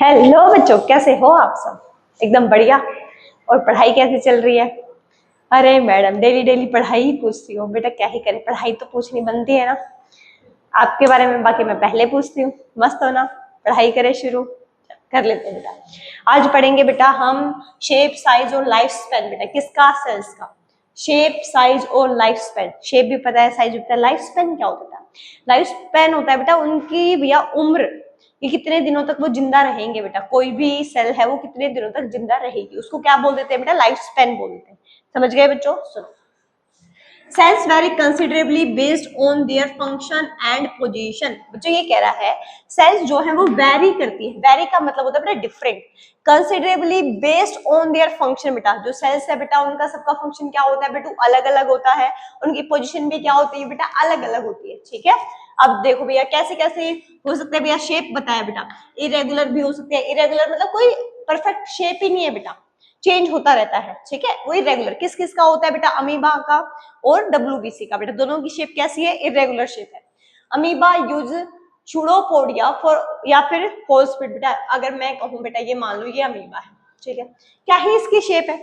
Hello बच्चों, कैसे हो आप सब। एकदम बढ़िया। और पढ़ाई कैसी चल रही है। अरे मैडम, डेली डेली पढ़ाई ही पूछती हूँ बेटा, क्या ही करें, पढ़ाई तो पूछनी बनती है ना। आपके बारे में बाकी मैं पहले पूछती हूँ। मस्त हो ना। पढ़ाई करें शुरू। कर लेते हैं बेटा। आज पढ़ेंगे बेटा हम शेप साइज और लाइफ स्पैन। बेटा किसका? सेल्स का। शेप साइज और लाइफ स्पैन। शेप भी पता है, साइज भी पता है, लाइफ स्पैन क्या होता है? लाइफ स्पैन होता है बेटा उनकी भैया उम्र, कि कितने दिनों तक वो जिंदा रहेंगे। बेटा कोई भी सेल है वो कितने दिनों तक जिंदा रहेगी, उसको क्या बोल देते हैं बेटा? लाइफ स्पैन बोल देते हैं। समझ गए बच्चों? सुनो। Cells vary considerably based on their function and position. बच्चों ये कह रहा है सेल्स जो है वो वेरी करती है। वेरी का मतलब होता है बेटा different. Considerably based on their function. बेटा जो सेल्स है बेटा उनका सबका फंक्शन क्या होता है बेटा? अलग अलग होता है। उनकी पोजीशन भी क्या होती है बेटा? अलग अलग होती है। ठीक है। अब देखो भैया कैसे कैसे हो सकते हैं भैया। शेप बताया बेटा, इरेगुलर भी हो सकते हैं। इरेगुलर मतलब कोई परफेक्ट शेप ही नहीं है बेटा, चेंज होता रहता है। ठीक है। वो इरेगुलर किस किस का होता है बेटा? अमीबा का और डब्ल्यूबीसी का। बेटा दोनों की शेप कैसी है? इरेगुलर शेप है। अमीबा यूज चूड़ोपोडिया फॉर या फिर फोल्सपिड। बेटा अगर मैं कहूं बेटा ये मान लो ये अमीबा है, ठीक है, क्या ही इसकी शेप है?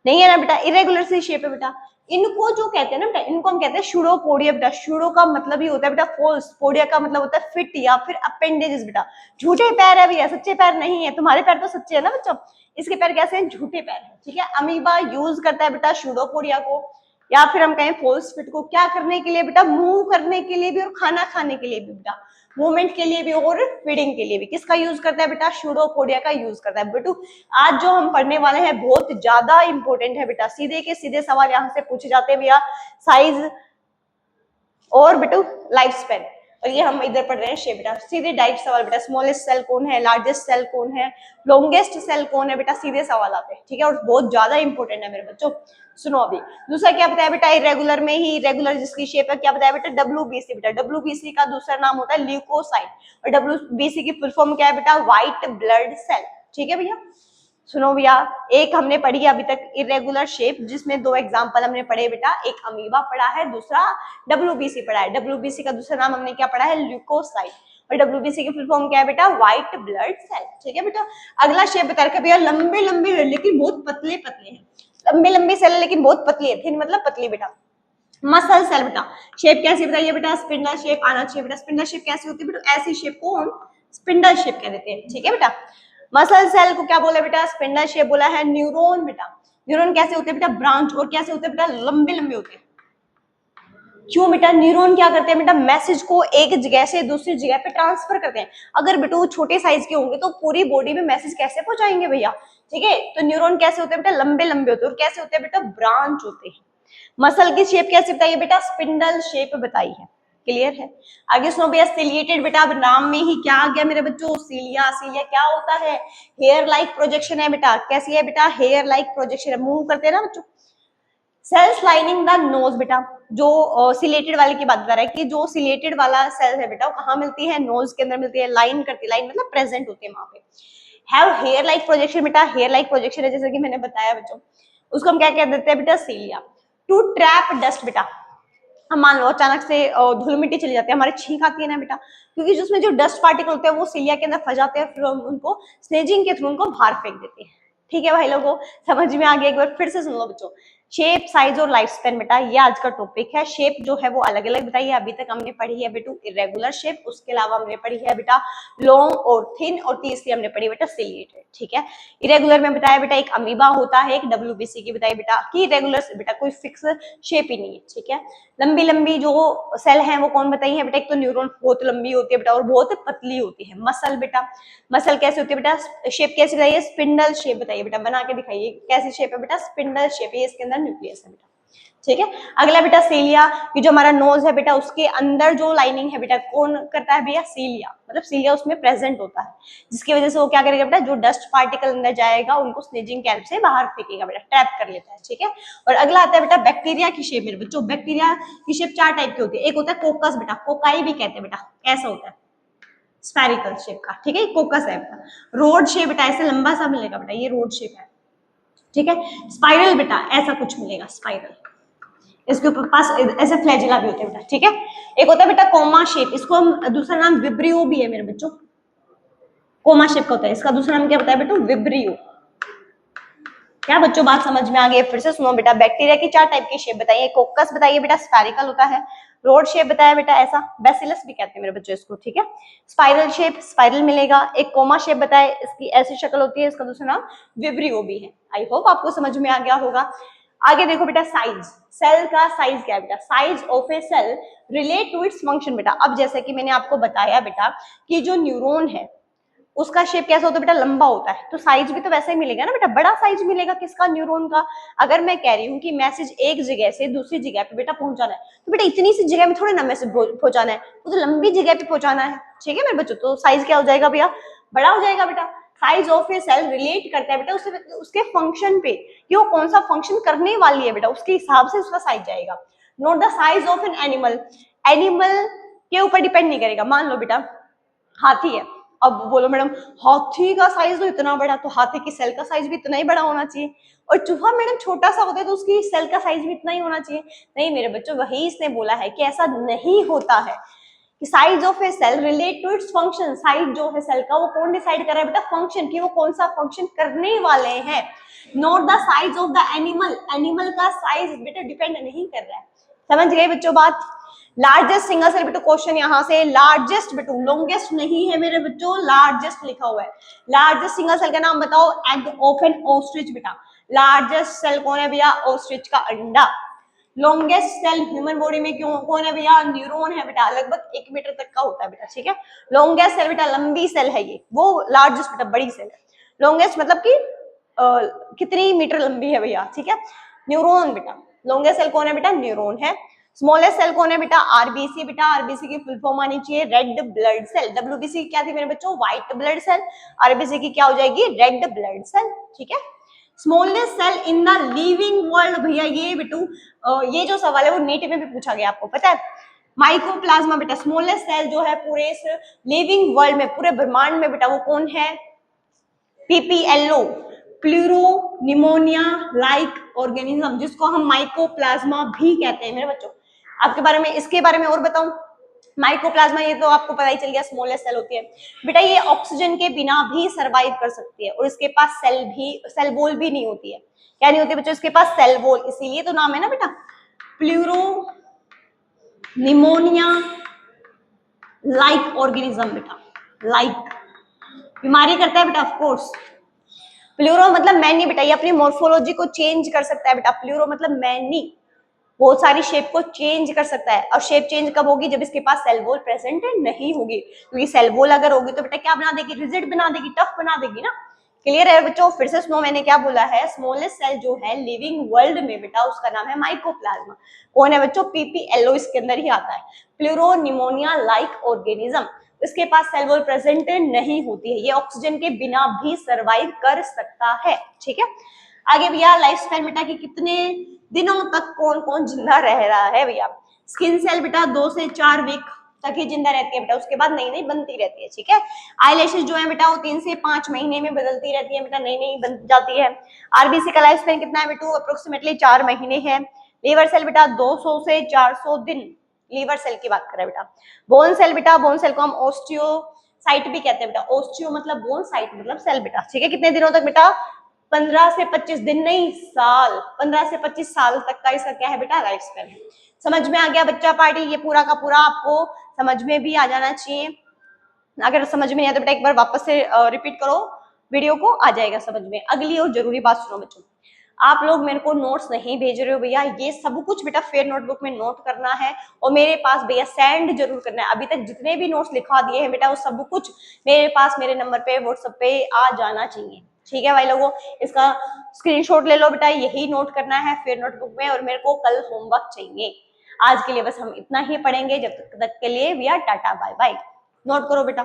नहीं है ना बेटा, इरेगुलर सी शेप है बेटा। इनको जो कहते हैं ना बेटा, इनको हम कहते हैं शूडोपोडिया। बेटा शूडो का मतलब ही होता है बेटा फॉल्स, पोडिया का मतलब होता है फिट या फिर अपेंडेजेस। बेटा झूठे पैर है भैया, सच्चे पैर नहीं है। तुम्हारे पैर तो सच्चे है ना बच्चों, इसके पैर कैसे हैं? झूठे पैर हैं। ठीक है। अमीबा यूज करता है बेटा शूडोपोडिया को या फिर हम कहें फॉल्स फिट को, क्या करने के लिए बेटा? मूव करने के लिए भी और खाना खाने के लिए भी बेटा, मूवमेंट के लिए भी और फीडिंग के लिए भी। किसका यूज करता है बेटा? शूडोपोडिया का यूज करता है। बेटू आज जो हम पढ़ने वाले हैं बहुत ज्यादा इंपॉर्टेंट है बेटा। सीधे के सीधे सवाल यहाँ से पूछे जाते हैं भैया, साइज और बेटू लाइफ स्पैन। और ये हम इधर पढ़ रहे हैं शेप। बेटा सीधे डायरेक्ट सवाल बेटा, स्मॉलेस्ट सेल कौन है, लार्जेस्ट सेल कौन है, लॉन्गेस्ट सेल कौन है, बेटा सीधे सवाल आते हैं। ठीक है। और बहुत ज्यादा इंपॉर्टेंट है मेरे बच्चों। सुनो अभी दूसरा क्या बताया बेटा? इरेगुलर में ही इरेगुलर जिसकी शेप है क्या बताया बेटा? डब्ल्यूबीसी। बेटा डब्ल्यूबीसी का दूसरा नाम होता है ल्यूकोसाइट। और डब्ल्यूबीसी की फुल फॉर्म क्या है बेटा? White blood cell. ठीक है भैया। सुनो भैया, एक हमने पढ़ी अभी तक इरेगुलर शेप, जिसमें दो एग्जांपल हमने पढ़े बेटा, एक अमीबा पढ़ा है, दूसरा डब्ल्यूबीसी पढ़ा है। डब्ल्यूबीसी का दूसरा नाम हमने क्या पढ़ा है? ल्यूकोसाइट। और डब्ल्यूबीसी की फुल फॉर्म क्या है बेटा? White blood cell. ठीक है बेटा। अगला शेप बता रखा भैया, लंबे लंबे लेकिन बहुत पतले पतले हैं। लंबे लंबे सेल लेकिन बहुत पतली है, थिन मतलब पतली बेटा। Muscle cell. बेटा शेप कैसी बताइए बेटा? स्पिंडल शेप आना चाहिए बेटा। स्पिंडल शेप कैसी होती है बेटा? ऐसी शेप को हम स्पिंडल शेप कह देते हैं। ठीक है बेटा। मसल सेल को क्या बोला बेटा? स्पिंडल शेप बोला है। न्यूरॉन बेटा, न्यूरॉन कैसे होते हैं बेटा? ब्रांच। और कैसे होते हैं बेटा? लंबे लंबे होते हैं। क्यों बेटा? न्यूरॉन क्या करते हैं बेटा? मैसेज को एक जगह से दूसरी जगह पे ट्रांसफर करते हैं। अगर बेटा वो छोटे साइज के होंगे तो पूरी बॉडी में मैसेज कैसे पहुंचाएंगे भैया? ठीक है। तो न्यूरॉन कैसे होते हैं बेटा? लंबे लंबे होते हैं। और कैसे होते हैं बेटा? ब्रांच होते हैं। मसल की शेप कैसे बताइए बेटा? स्पिंडल शेप बताई है। क्लियर है। आगे सुनो भैया, सिलिएटेड। बेटा अब नाम में ही क्या आ गया मेरे बच्चों? सीलिया। सीलिया क्या होता है? हेयर लाइक प्रोजेक्शन है बेटा। कैसी है बेटा? हेयर लाइक प्रोजेक्शन है, मूव करते हैं ना बच्चों। Cells lining the nose. बेटा जो सिलेटेड वाले की बात कर रहा है कि जो सिलेटेड वाला सेल है बेटा वो कहाँ मिलती है? नोज के अंदर मिलती है। लाइन करती है, लाइन मतलब प्रेजेंट होती है वहां पे। Have hair like projection. बेटा हेयर लाइक प्रोजेक्शन है, जैसे कि मैंने बताया बच्चों, उसको हम क्या कह देते हैं बेटा? सीलिया। To trap dust. बेटा हम मान लो अचानक से धूल मिट्टी चली जाती है, हमारे छींक आती है ना बेटा, क्योंकि जिसमें जो डस्ट पार्टिकल होते हैं वो सीलिया के अंदर फंस जाते हैं, फिर हम उनको स्नेजिंग के थ्रू उनको बाहर फेंक देते हैं। ठीक है भाई लोगों, समझ में आ गया? एक बार फिर से सुन लो बच्चों। शेप साइज और लाइफ स्पैन। बेटा ये आज का टॉपिक है। शेप जो है वो अलग अलग बताइए। अभी तक हमने पढ़ी है बेटू इरेगुलर शेप, उसके अलावा हमने पढ़ी है बेटा लॉन्ग और थिन, और तीसरी हमने पढ़ी बेटा सिलिएटेड। ठीक है। इरेगुलर में बताया बेटा एक अमीबा होता है, एक डब्ल्यूबीसी की बताई बेटा कि इरेगुलर बेटा कोई फिक्स शेप ही नहीं है। ठीक है। लंबी लंबी जो सेल है वो कौन बताई है बेटा? एक तो न्यूरॉन बहुत लंबी होती है बेटा और बहुत पतली होती है। मसल। बेटा मसल कैसे होती है बेटा? शेप कैसे बताइए? स्पिंडल शेप बताइए बेटा, बना के दिखाइए कैसी शेप है बेटा? स्पिंडल शेप है, इसके अंदर न्यूक्लियस है बेटा। ठीक है। अगला बेटा सीलिया, कि जो हमारा नोज है बेटा उसके अंदर जो लाइनिंग है बेटा कौन करता है भैया? सीलिया। मतलब सीलिया उसमें प्रेजेंट होता है, जिसकी वजह से वो क्या करेगा बेटा? जो डस्ट पार्टिकल अंदर जाएगा उनको स्नेजिंग कैप से बाहर फेंकेगा बेटा, ट्रैप कर लेता है। ठीक है। और अगला आता है बेटा बैक्टीरिया की शेप। मेरे बच्चों बैक्टीरिया की शेप चार टाइप की होती है। एक होता है कोकस। बेटा कोकाई भी कहते हैं बेटा, ऐसा होता है स्फेरिकल शेप का। ठीक है। कोकस है बेटा। रोड शेप बेटा ऐसे लंबा सा मिलेगा बेटा, ये रोड शेप है। ठीक है। स्पाइरल बेटा ऐसा कुछ मिलेगा, स्पाइरल। इसके ऊपर पास ऐसे फ्लैजिला भी होते हैं बेटा। ठीक है। एक होता है बेटा कोमा शेप, इसको हम दूसरा नाम विब्रियो भी है मेरे बच्चों। कोमा शेप का होता है। इसका दूसरा नाम क्या बताया बेटा? विब्रियो। क्या बच्चों बात समझ में आ गई? फिर से सुनो बेटा, बैक्टीरिया की 4 टाइप की शेप बताइए। कोकस बताइए बेटा, स्फेरिकल होता है। रोड शेप बताया बेटा ऐसा, बेसिलस भी कहते हैं मेरे बच्चों इसको, ठीक है। स्पाइरल शेप, स्पाइरल मिलेगा। एक कोमा शेप बताए, इसकी ऐसी शक्ल होती है। इसका दूसरा नाम विब्रियो भी है। आई होप आपको समझ में आ गया होगा। आगे देखो बेटा, साइज। सेल का साइज क्या है बेटा? Size of a cell relate to its function बेटा। अब जैसे कि मैंने आपको बताया बेटा कि जो न्यूरॉन है उसका शेप कैसा होता है बेटा? लंबा होता है। तो साइज भी तो वैसा ही मिलेगा ना बेटा, बड़ा साइज मिलेगा। किसका? न्यूरॉन का। अगर मैं कह रही हूँ कि मैसेज एक जगह से दूसरी जगह पे बेटा पहुंचाना है, तो बेटा इतनी सी जगह में थोड़ी ना मैसेज पहुंचाना है, वो तो लंबी जगह पे पहुंचाना है, ठीक है मेरे बच्चों। तो साइज क्या हो जाएगा भैया? बड़ा हो जाएगा बेटा। Size of a cell relate करता है बेटा उसके फंक्शन पे, कि वो कौन सा फंक्शन करने वाली है बेटा, उसके हिसाब से उसका साइज जाएगा। Note the size of an animal. Animal के ऊपर डिपेंड नहीं करेगा। मान लो बेटा हाथी है, अब बोलो मैडम हाथी का साइज तो इतना बड़ा, तो हाथी की सेल का साइज भी इतना ही बड़ा होना चाहिए। और चूहा मैडम छोटा सा होता है तो उसकी सेल का साइज भी इतना ही होना चाहिए। नहीं मेरे बच्चों, वही इसने बोला है कि ऐसा नहीं होता है। कि size of a cell relate to its function. Size जो है सेल का वो कौन डिसाइड कर रहा है बेटा? फंक्शन, कि वो कौन सा फंक्शन करने वाले हैं। Note the size of the animal. Animal का साइज बेटा डिपेंड नहीं कर रहा है। समझ गए बच्चों बात? लार्जेस्ट सिंगल सेल बेटू, क्वेश्चन यहाँ से लार्जेस्ट बेटू, लॉन्गेस्ट नहीं है मेरे बच्चों, लार्जेस्ट लिखा हुआ है। लार्जेस्ट सिंगल सेल का नाम बताओ? एग ऑफ एन ऑस्ट्रिच बेटा। लार्जेस्ट सेल कौन है भैया? ऑस्ट्रिच का अंडा। लॉन्गेस्ट सेल ह्यूमन बॉडी में क्यों कौन है भैया? न्यूरॉन है बेटा, लगभग 1 मीटर तक का होता है बेटा, ठीक है। लॉन्गेस्ट सेल बेटा लंबी सेल है ये, वो लार्जेस्ट बेटा बड़ी सेल है। लॉन्गेस्ट मतलब कि कितनी मीटर लंबी है भैया, ठीक है। न्यूरॉन बेटा, लॉन्गेस्ट सेल कौन है बेटा? न्यूरॉन है। स्मॉलेस्ट सेल कौन है बेटा? आरबीसी बेटा। आरबीसी की फुल फॉर्म आनी चाहिए रेड ब्लड सेल। डब्ल्यूबीसी क्या थी मेरे बच्चों? White blood cell. आरबीसी की क्या हो जाएगी? रेड ब्लड सेल, ठीक है। Smallest cell in the living world भैया, ये बेटू ये जो सवाल है वो नीट में भी पूछा गया, आपको पता है। माइकोप्लाज्मा बेटा, स्मॉलेस्ट सेल जो है पूरे इस लिविंग वर्ल्ड में, पूरे ब्रह्मांड में बेटा वो कौन है? पीपीएलओ, प्लूरोनिमोनिया लाइक ऑर्गेनिज्म, जिसको हम माइकोप्लाज्मा भी कहते हैं मेरे बच्चों। आपके बारे में, इसके बारे में और बताऊं? माइकोप्लाज्मा ये तो आपको पता ही चल गया, स्मॉलेस्ट सेल होती है बेटा। ये ऑक्सीजन के बिना भी सरवाइव कर सकती है, और इसके पास सेल वॉल भी नहीं होती है। क्या नहीं होती बच्चों? इसके पास सेल वॉल, इसीलिए तो नाम है ना बेटा प्लूरोनिमोनिया लाइक ऑर्गेनिज्म बेटा। लाइक बीमारी करता है बेटा, ऑफ कोर्स। प्लूरो मतलब मैनी बेटा, ये अपनी मोर्फोलॉजी को चेंज कर सकता है बेटा। प्लूरो मतलब मैनी, बहुत सारी शेप को चेंज कर सकता है। और शेप चेंज कब होगी? जब इसके पास सेल वॉल प्रेजेंट नहीं होगी। क्योंकि सेल वॉल अगर होगी तो बेटा क्या बना देगी? रिजिड बना देगी, टफ बना देगी ना। क्लियर है बच्चों? फिर से सुनो मैंने क्या बोला है। स्मॉलेस्ट सेल जो है लिविंग वर्ल्ड में बेटा, उसका नाम है माइकोप्लाज्मा। कौन है बच्चों? पीपीएलओ इसके अंदर ही आता है। प्लूरोनिमोनिया लाइक ऑर्गेनिज्म, इसके पास सेल वॉल प्रेजेंट नहीं होती है। ये ऑक्सीजन के बिना भी सरवाइव कर सकता है, ठीक है। आगे भैया लाइफ स्पैन बेटा की कितने दिनों तक कौन कौन जिंदा रह रहा है भैया? स्किन सेल बेटा 2 से 4 वीक तक ही जिंदा रहती है बेटा, उसके बाद नई नई बनती रहती है, ठीक है। आईलैशेस जो है बेटा वो 3 से 5 महीने में बदलती रहती है बेटा, नई नई बन जाती है। आरबीसी का लाइफ स्पैन कितना है बेटू? अप्रोक्सीमेटली 4 महीने है। लीवर सेल बेटा 200 से 400 दिन, लीवर सेल की बात करें बेटा। बोन सेल बेटा, बोन सेल को हम ओस्टियोसाइट भी कहते हैं बेटा। ओस्टियो मतलब बोन, साइट मतलब सेल बेटा, ठीक है। कितने दिनों तक बेटा? 15 से 25 दिन, नहीं साल, 15 से 25 साल तक का इसका क्या है बेटा? Life span. समझ में आ गया बच्चा पार्टी? ये पूरा का पूरा आपको समझ में भी आ जाना चाहिए। अगर समझ में नहीं आया तो बेटा एक बार वापस से रिपीट करो वीडियो को, आ जाएगा समझ में। अगली और जरूरी बात सुनो बच्चों, आप लोग मेरे को नोट्स नहीं भेज रहे हो भैया, ये सब कुछ बेटा फेयर नोटबुक में नोट करना है, और मेरे पास भैया सेंड जरूर करना है। अभी तक जितने भी नोट्स लिखवा दिए हैं बेटा वो सब कुछ मेरे पास मेरे नंबर पे व्हाट्सएप पे आ जाना चाहिए, ठीक है भाई लोगों। इसका स्क्रीनशॉट ले लो बेटा, यही नोट करना है फेयर नोटबुक में, और मेरे को कल होमवर्क चाहिए। आज के लिए बस हम इतना ही पढ़ेंगे, जब तक के लिए भैया टाटा बाय बाय। नोट करो बेटा।